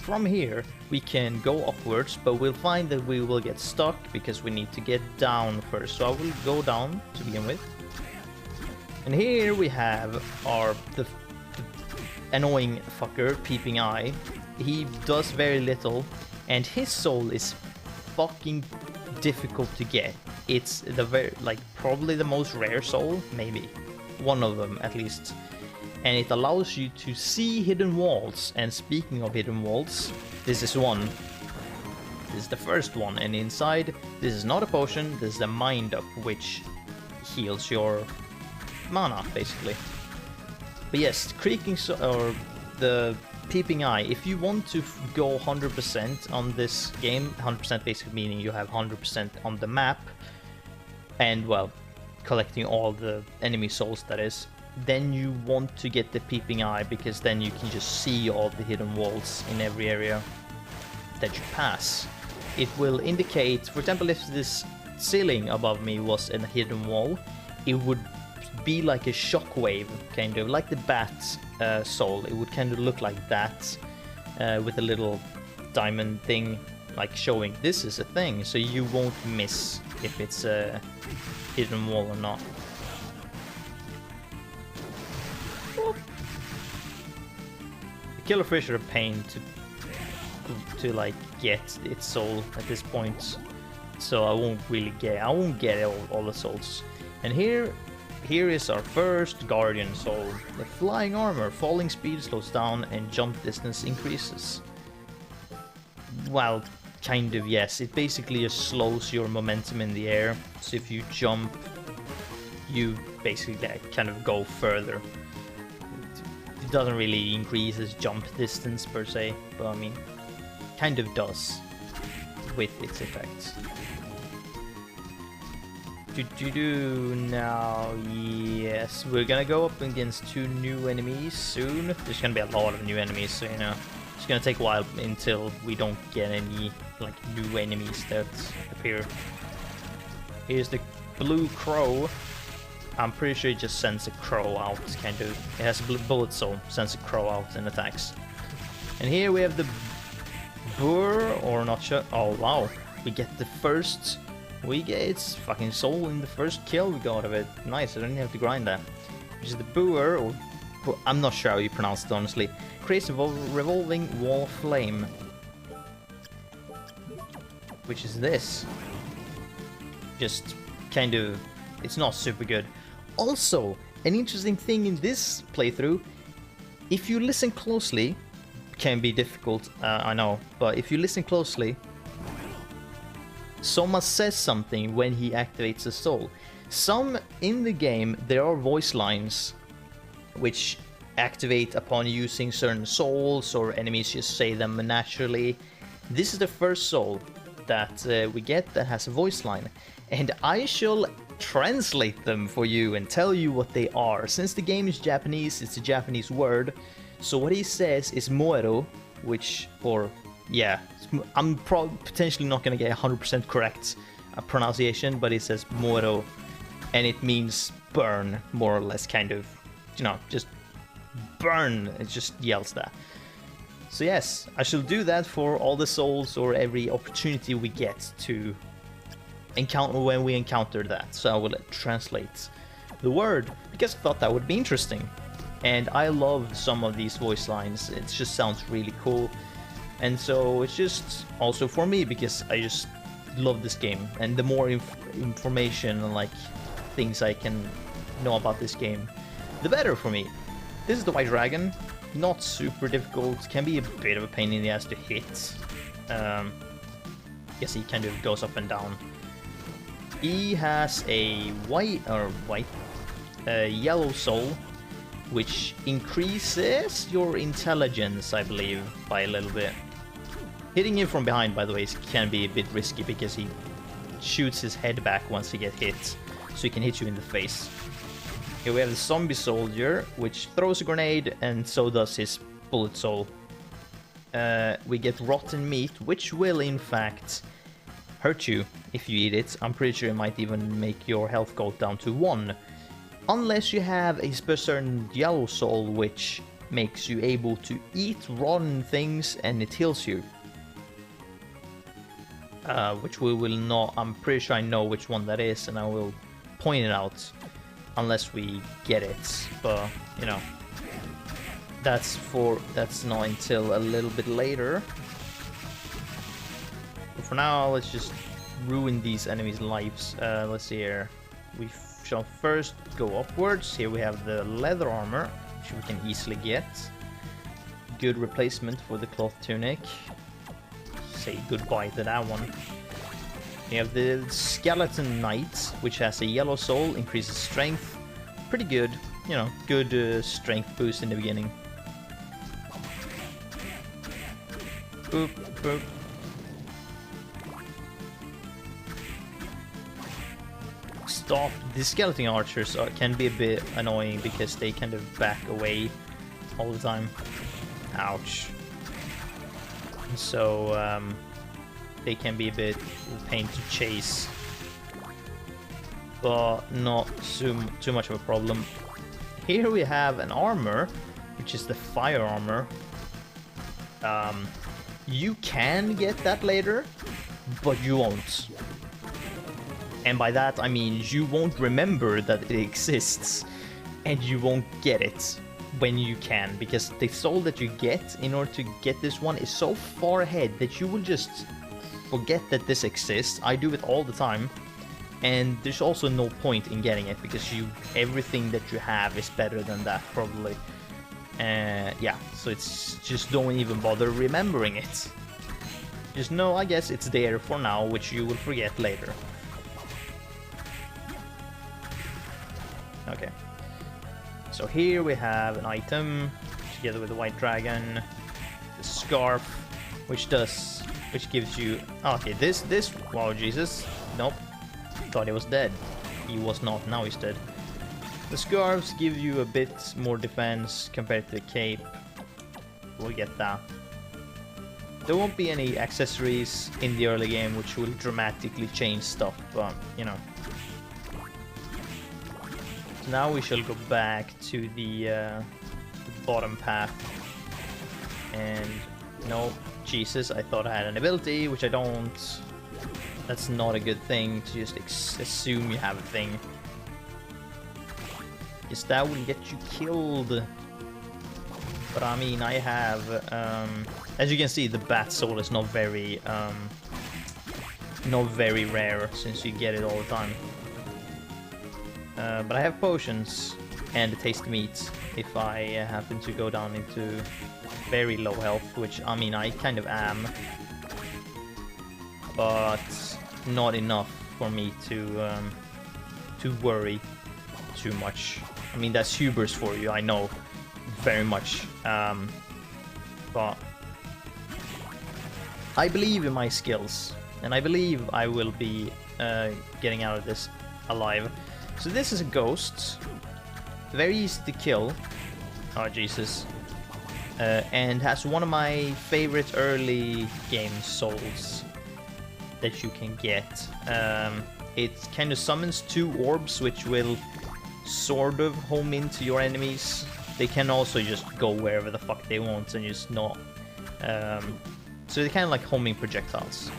from here we can go upwards, but we'll find that we will get stuck because we need to get down first. So I will go down to begin with. And here we have the annoying fucker, Peeping Eye. He does very little, and his soul is fucking difficult to get. It's probably the most rare soul, maybe one of them at least. And it allows you to see hidden walls. And speaking of hidden walls, this is one. This is the first one, and inside, this is not a potion, this is a mind up, which heals your mana, basically. But yes, or the Peeping Eye, if you want to go 100% on this game, 100% basically meaning you have 100% on the map, and well, collecting all the enemy souls, that is, then you want to get the Peeping Eye, because then you can just see all the hidden walls in every area that you pass. It will indicate, for example, if this ceiling above me was a hidden wall, it would be like a shockwave, kind of like the bat soul. It would kind of look like that, with a little diamond thing, like showing this is a thing, so you won't miss if it's a hidden wall or not. The killerfish are a pain to like get its soul at this point, so I won't get all the souls. And here is our first guardian soul, the flying armor. Falling speed slows down and jump distance increases. Well, kind of, yes. It basically just slows your momentum in the air, so if you jump, you basically kind of go further. It doesn't really increase its jump distance per se, but I mean, kind of does with its effects. Now, yes, we're gonna go up against 2 new enemies soon. There's gonna be a lot of new enemies, so you know, it's gonna take a while until we don't get any like new enemies that appear. Here's the blue crow. I'm pretty sure it just sends a crow out, kind of. It has a bullet soul, sends a crow out and attacks. And here we have the boar, or not sure. Oh wow, we get the first. We get its fucking soul in the first kill we got of it. Nice, I don't have to grind that. Which is the boar, or I'm not sure how you pronounce it honestly. Creates a revolving wall of flame. Which is this. Just kind of, it's not super good. Also, an interesting thing in this playthrough, if you listen closely, can be difficult, I know, but if you listen closely, Soma says something when he activates a soul. Some in the game, there are voice lines which activate upon using certain souls, or enemies just say them naturally. This is the first soul that we get that has a voice line, and I shall translate them for you and tell you what they are. Since the game is Japanese, it's a Japanese word, so what he says is moero, which, or yeah, I'm potentially not going to get 100% correct pronunciation, but it says moero, and it means burn, more or less, kind of, you know, just burn. It just yells that. So yes, I shall do that for all the souls, or every opportunity we get to encounter when we encounter that. So I will translate the word, because I thought that would be interesting. And I love some of these voice lines, it just sounds really cool. And so it's just also for me, because I just love this game, and the more information and like things I can know about this game, the better for me. This is the White Dragon, not super difficult, can be a bit of a pain in the ass to hit. Yes, he kind of goes up and down. He has a yellow soul, which increases your intelligence, I believe, by a little bit. Hitting him from behind, by the way, can be a bit risky, because he shoots his head back once he gets hit, so he can hit you in the face. Here we have the zombie soldier, which throws a grenade, and so does his bullet soul. We get rotten meat, which will in fact hurt you if you eat it. I'm pretty sure it might even make your health go down to 1. Unless you have a certain yellow soul, which makes you able to eat rotten things, and it heals you. Which we will not, I'm pretty sure I know which one that is, and I will point it out unless we get it, but you know, that's not until a little bit later. But for now, let's just ruin these enemies' lives. Let's see here. We shall first go upwards. Here we have the leather armor, which we can easily get. Good replacement for the cloth tunic. Say goodbye to that one. We have the skeleton knight, which has a yellow soul, increases strength. Pretty good, you know, good strength boost in the beginning. Boop, boop. Stop. The skeleton archers can be a bit annoying because they kind of back away all the time. Ouch. So they can be a bit of a pain to chase, but not too much of a problem. Here we have an armor, which is the fire armor. You can get that later, but you won't. And by that I mean you won't remember that it exists, and you won't get it when you can, because the soul that you get in order to get this one is so far ahead that you will just forget that this exists. I do it all the time, and there's also no point in getting it because everything that you have is better than that probably. Yeah, so it's just don't even bother remembering it. Just know, I guess it's there for now, which you will forget later. Okay. So here we have an item together with the white dragon, the scarf, which gives you, okay, this, wow, Jesus, nope, thought he was dead. He was not, now he's dead. The scarves give you a bit more defense compared to the cape. We'll get that. There won't be any accessories in the early game which will dramatically change stuff, but, you know. So now we shall go back to the bottom path. And, no, Jesus, I thought I had an ability, which I don't. That's not a good thing to just assume you have a thing. Because that will get you killed. But I mean, I have, as you can see, the bat soul is not very rare since you get it all the time. But I have potions and a tasty meat if I happen to go down into very low health, which I mean I kind of am, but not enough for me to worry too much. I mean, that's hubris for you, I know, very much, but I believe in my skills, and I believe I will be getting out of this alive. So this is a ghost, very easy to kill, oh Jesus, and has one of my favorite early game souls that you can get. It kind of summons 2 orbs which will sort of home into your enemies. They can also just go wherever the fuck they want and just not. So they're kind of like homing projectiles,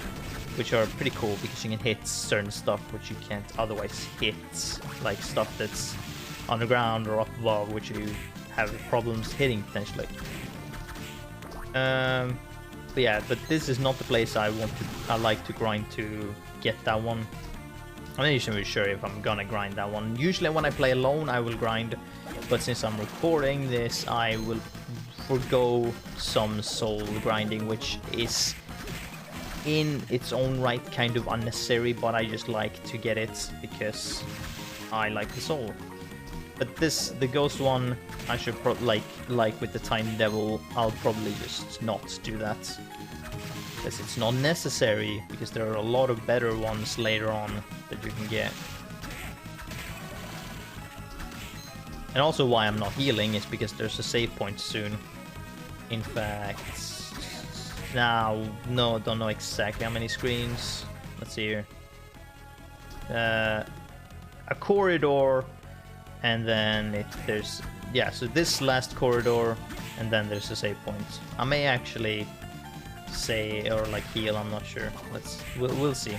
which are pretty cool because you can hit certain stuff which you can't otherwise hit, like stuff that's on the ground or up above, which you have problems hitting potentially. But yeah, but this is not the place I like to grind to get that one. I'm not even sure if I'm gonna grind that one. Usually when I play alone I will grind, but since I'm recording this I will forgo some soul grinding, which is in its own right kind of unnecessary, but I just like to get it because I like the soul. But the ghost one, I should like with the tiny devil, I'll probably just not do that because it's not necessary, because there are a lot of better ones later on that you can get. And also why I'm not healing is because there's a save point soon. In fact, now, no, don't know exactly how many screens. Let's see here. A corridor, and then there's, yeah, so this last corridor, and then there's a save point. I may actually say, or like heal, I'm not sure. We'll see.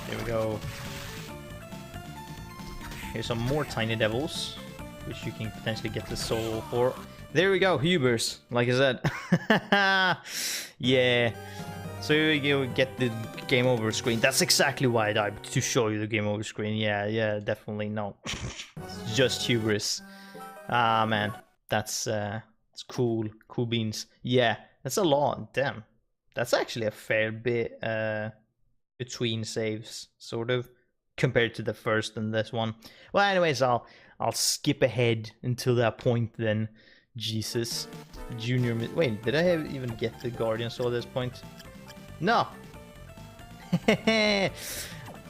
There we go. Here's some more tiny devils, which you can potentially get the soul for. There we go, Hubris, like I said. Yeah. So you get the game over screen. That's exactly why I died, to show you the game over screen. Yeah, definitely no. It's just Hubris. Ah, man, that's it's cool beans. Yeah, that's a lot. Damn, that's actually a fair bit between saves, sort of, compared to the first and this one. Well, anyways, I'll skip ahead until that point then. Jesus, Junior. Wait, did I even get the Guardian Soul at this point? No.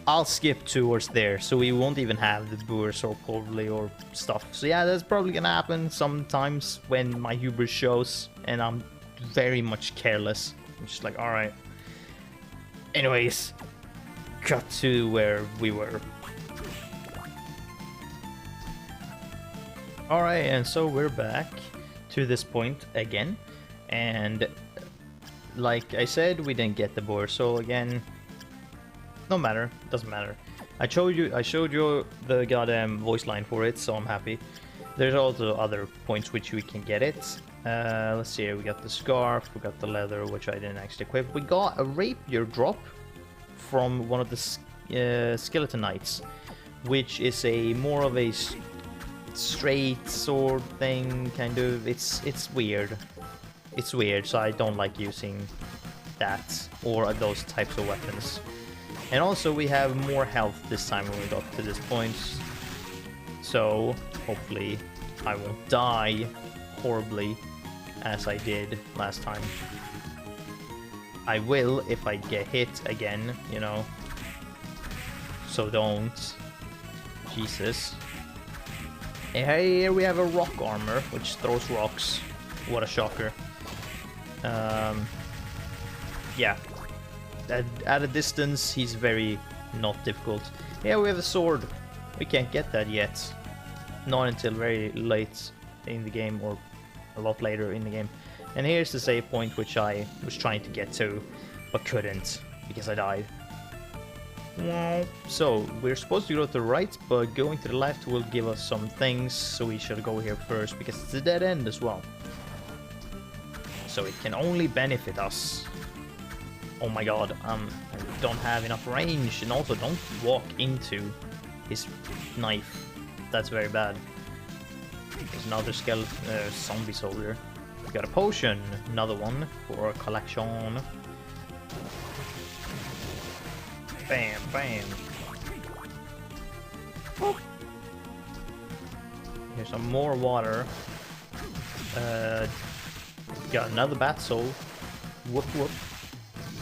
I'll skip towards there, so we won't even have the Boers or probably or stuff. So yeah, that's probably gonna happen sometimes when my Hubris shows, and I'm very much careless. I'm just like, all right. Anyways, cut to where we were. All right, and so we're back to this point again, and like I said, we didn't get the Boer Soul again. No matter, doesn't matter. I showed you the goddamn voice line for it, so I'm happy. There's also other points which we can get it. Let's see here, we got the scarf, we got the leather, which I didn't actually equip. We got a rapier drop from one of the skeleton knights, which is a more of a straight sword thing, kind of. It's weird. It's weird, so I don't like using that or those types of weapons. And also we have more health this time when we got to this point, so hopefully I won't die horribly as I did last time. I will if I get hit again, you know, so don't. Jesus. And here we have a rock armor which throws rocks. What a shocker. Yeah, at a distance he's very not difficult. Yeah, we have a sword. We can't get that yet, not until very late in the game, or a lot later in the game. And here's the save point which I was trying to get to but couldn't because I died. So we're supposed to go to the right, but going to the left will give us some things, so we should go here first because it's a dead end as well. So it can only benefit us. Oh my god, I don't have enough range, and also don't walk into his knife. That's very bad. There's another skeleton, zombie soldier. We got a potion, another one for a collection. Bam, bam. Oh. Here's some more water. Got another bat soul. Whoop whoop.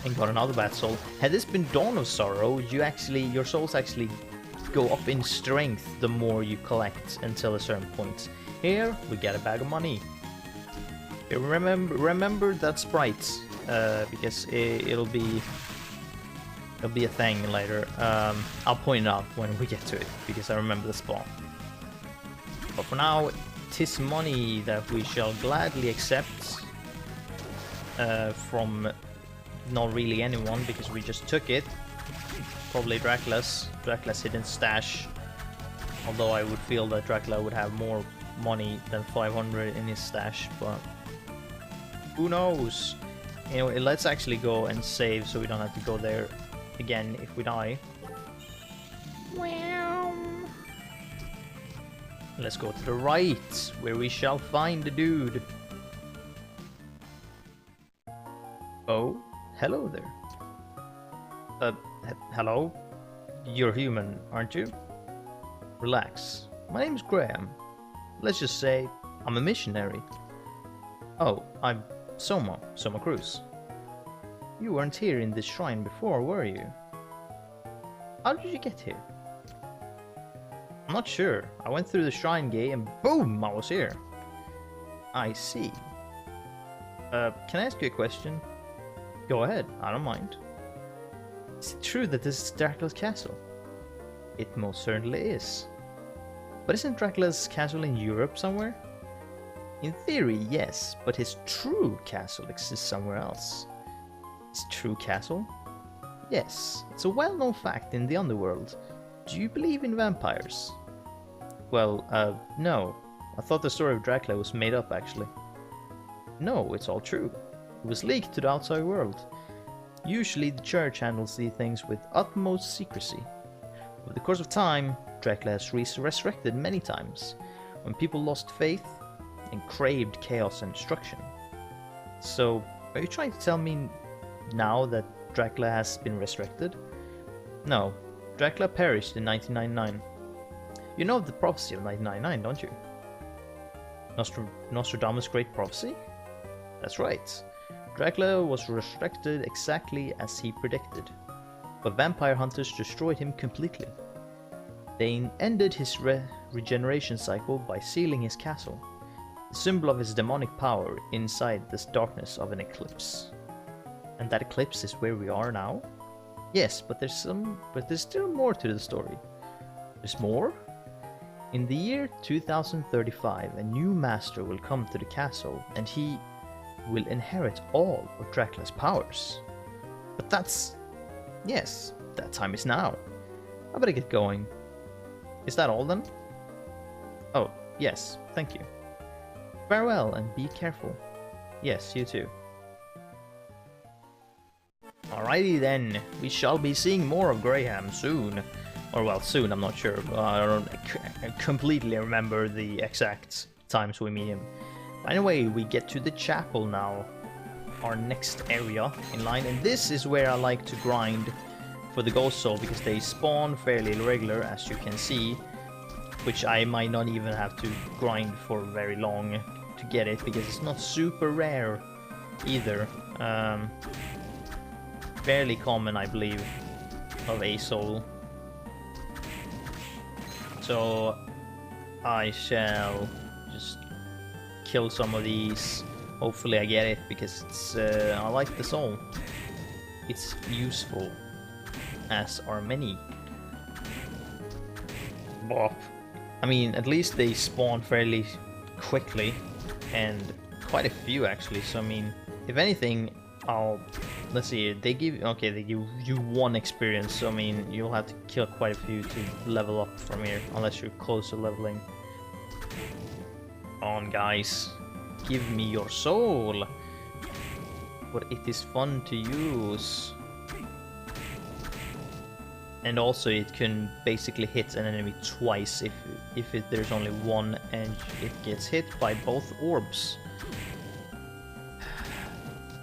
And got another bat soul. Had this been Dawn of Sorrow, your souls actually go up in strength the more you collect until a certain point. Here we get a bag of money. Remember that sprite, because it'll be a thing later. I'll point it out when we get to it because I remember the spawn. But for now, 'tis money that we shall gladly accept from not really anyone because we just took it. Probably Dracula's hidden stash. Although I would feel that Dracula would have more money than 500 in his stash, but who knows? Anyway, let's actually go and save so we don't have to go there again if we die. Let's go to the right, where we shall find the dude. Oh, hello there. Hello? You're human, aren't you? Relax. My name's Graham. Let's just say I'm a missionary. Oh, I'm Soma Cruz. You weren't here in this shrine before, were you? How did you get here? I'm not sure. I went through the shrine gate and boom, I was here. I see. Can I ask you a question? Go ahead, I don't mind. Is it true that this is Dracula's castle? It most certainly is. But isn't Dracula's castle in Europe somewhere? In theory, yes, but his true castle exists somewhere else. His true castle? Yes, it's a well-known fact in the underworld. Do you believe in vampires? Well, no. I thought the story of Dracula was made up, actually. No, it's all true. It was leaked to the outside world. Usually the church handles these things with utmost secrecy. Over the course of time, Dracula has resurrected many times, when people lost faith and craved chaos and destruction. So, are you trying to tell me now that Dracula has been resurrected? No, Dracula perished in 1999. You know the prophecy of 1999, don't you? Nostradamus' great prophecy? That's right. Dracula was resurrected exactly as he predicted, but vampire hunters destroyed him completely. They ended his regeneration cycle by sealing his castle, the symbol of his demonic power inside this darkness of an eclipse. And that eclipse is where we are now? Yes, but there's still more to the story. There's more? In the year 2035, a new master will come to the castle, and he will inherit all of Dracula's powers. But yes, that time is now. I better get going. Is that all then? Oh, yes, thank you. Farewell and be careful. Yes, you too. Alrighty then, we shall be seeing more of Graham soon. Or well, soon, I'm not sure. I don't completely remember the exact times we meet him. Anyway, we get to the chapel now. Our next area in line. And this is where I like to grind for the ghost soul, because they spawn fairly regular, as you can see. Which I might not even have to grind for very long to get it, because it's not super rare either. Fairly common, I believe, of a soul. So I shall just kill some of these. Hopefully I get it, because it's I like the soul. It's useful, as are many. Bop. I mean, at least they spawn fairly quickly, and quite a few actually. So I mean, if anything, let's see. They give you 1 experience. So I mean, you'll have to kill quite a few to level up from here, unless you're close to leveling. On, guys, give me your soul. But it is fun to use. And also it can basically hit an enemy twice if there's only one and it gets hit by both orbs.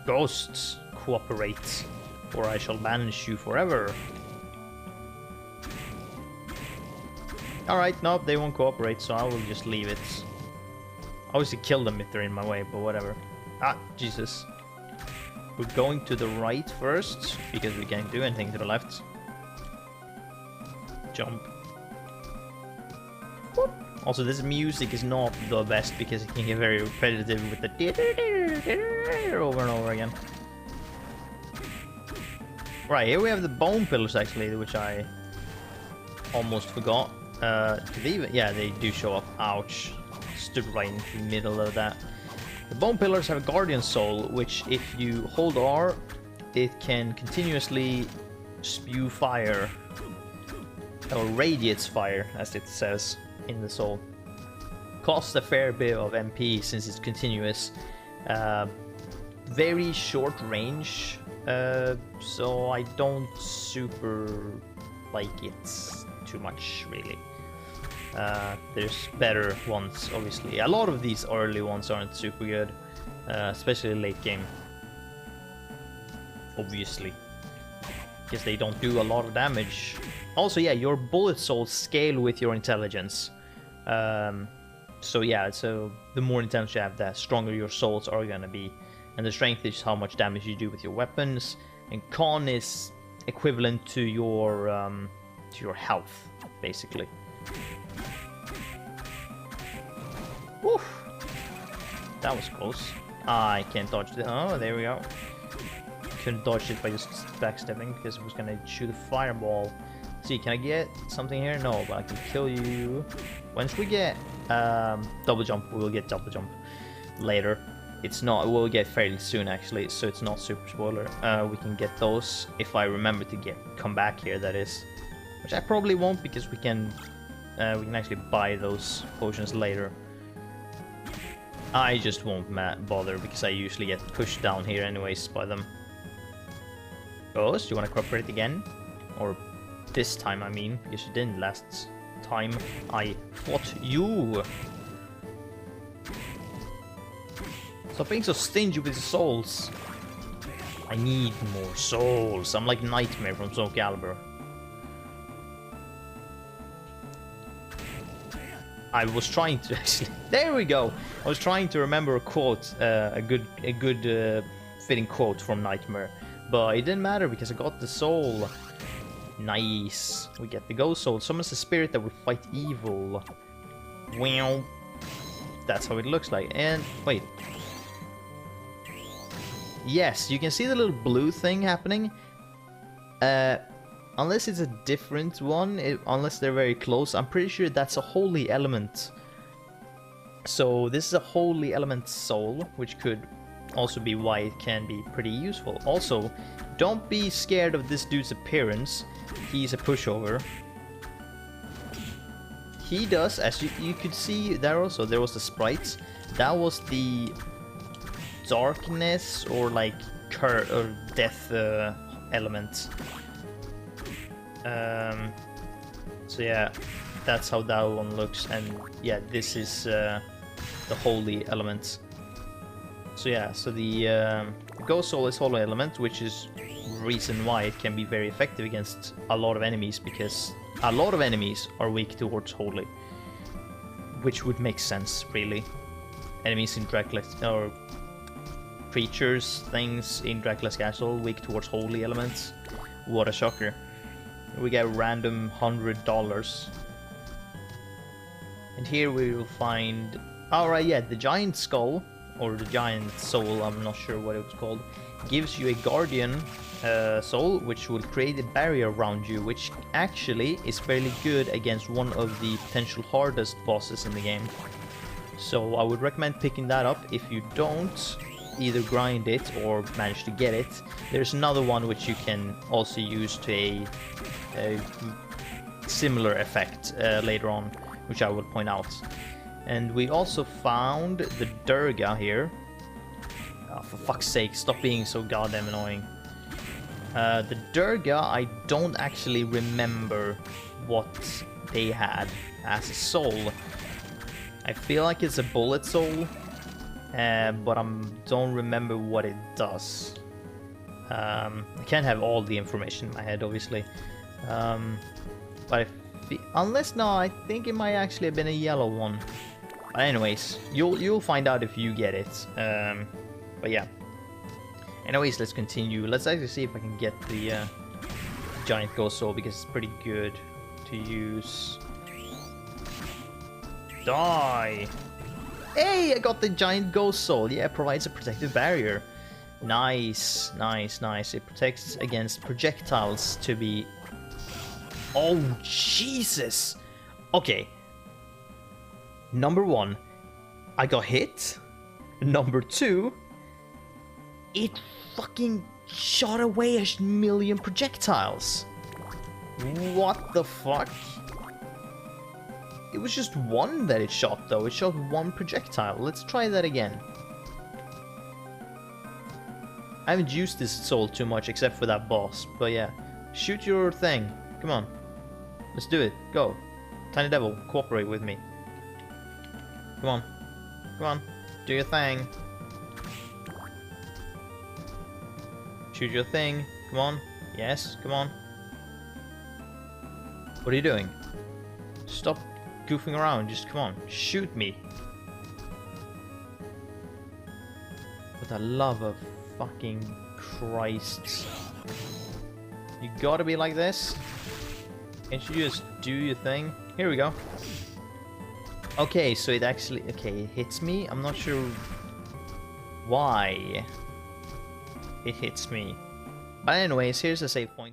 Ghosts, cooperate, or I shall banish you forever. Alright, no, they won't cooperate, so I will just leave it. Obviously kill them if they're in my way, but whatever. Ah, Jesus. We're going to the right first, because we can't do anything to the left. Jump. Whoop. Also, this music is not the best, because it can get very repetitive with the over and over again. Right, here we have the bone pillars, actually, which I almost forgot. Yeah, they do show up. Ouch. Stood right in the middle of that. The bone pillars have a guardian soul, which if you hold R, it can continuously spew fire. Or radiates fire, as it says in the soul. Costs a fair bit of MP since it's continuous. Very short range, so I don't super like it too much, really. There's better ones, obviously. A lot of these early ones aren't super good, especially late game. Obviously. Because they don't do a lot of damage. Also, yeah, your bullet souls scale with your intelligence. So yeah, so the more intelligence you have, the stronger your souls are gonna be. And the strength is how much damage you do with your weapons. And con is equivalent to your health, basically. Woof! That was close. I can't dodge it. Oh, there we go. Couldn't dodge it by just backstepping because it was gonna shoot a fireball. See, can I get something here? No, but I can kill you. Once we get double jump, we will get double jump. later. It's not, we'll get fairly soon actually, so it's not super spoiler. We can get those if I remember to come back here, that is. Which I probably won't, because we can actually buy those potions later. I just won't bother, because I usually get pushed down here anyways by them. Ghost, you want to cooperate again? Or this time, I mean, because you didn't last time I fought you. Stop being so stingy with souls. I need more souls. I'm like Nightmare from Soul Calibur. I was trying to actually... There we go! I was trying to remember a quote, a good fitting quote from Nightmare. But it didn't matter because I got the soul. Nice. We get the ghost soul. Summons a spirit that will fight evil. Wow. That's how it looks like. And wait. Yes, you can see the little blue thing happening. Unless it's a different one, unless they're very close, I'm pretty sure that's a holy element. So this is a holy element soul, which could also be why it can be pretty useful. Also, don't be scared of this dude's appearance. He's a pushover. He does, as you could see there also, there was the sprites. That was the darkness or like or death element. So yeah, that's how that one looks, and yeah, this is the holy element. So yeah, so the ghost soul is holy element, which is reason why it can be very effective against a lot of enemies, because a lot of enemies are weak towards holy, which would make sense really. Enemies in Dracula's, or creatures, things in Dracula's castle weak towards holy elements. What a shocker. We get random $100. And here we will find... Alright, yeah, the giant skull, or the giant soul, I'm not sure what it was called, gives you a guardian soul, which will create a barrier around you, which actually is fairly good against one of the potential hardest bosses in the game. So I would recommend picking that up. If you don't either grind it or manage to get it, there's another one which you can also use to a similar effect later on, which I will point out. And we also found the Durga here. Oh, for fuck's sake, stop being so goddamn annoying. The Durga, I don't actually remember what they had as a soul. I feel like it's a bullet soul, but I don't remember what it does. I can't have all the information in my head, obviously. But unless, no, I think it might actually have been a yellow one. But anyways, you'll find out if you get it. But yeah. Anyways, let's continue. Let's actually see if I can get the giant ghost soul, because it's pretty good to use. Die! Hey, I got the giant ghost soul. Yeah, it provides a protective barrier. Nice, nice, nice. It protects against projectiles to be... Oh, Jesus! Okay. Number one, I got hit. Number two, it fucking shot away a million projectiles. What the fuck? It was just one that it shot, though. It shot one projectile. Let's try that again. I haven't used this soul too much, except for that boss. But yeah, shoot your thing. Come on. Let's do it. Go. Tiny Devil, cooperate with me. Come on. Come on. Do your thing. Shoot your thing. Come on. Yes, come on. What are you doing? Stop goofing around. Just come on. Shoot me. For the love of fucking Christ. You gotta be like this? Can't you just do your thing? Here we go. Okay, so it actually... Okay, it hits me. I'm not sure why it hits me. But anyways, here's a save point.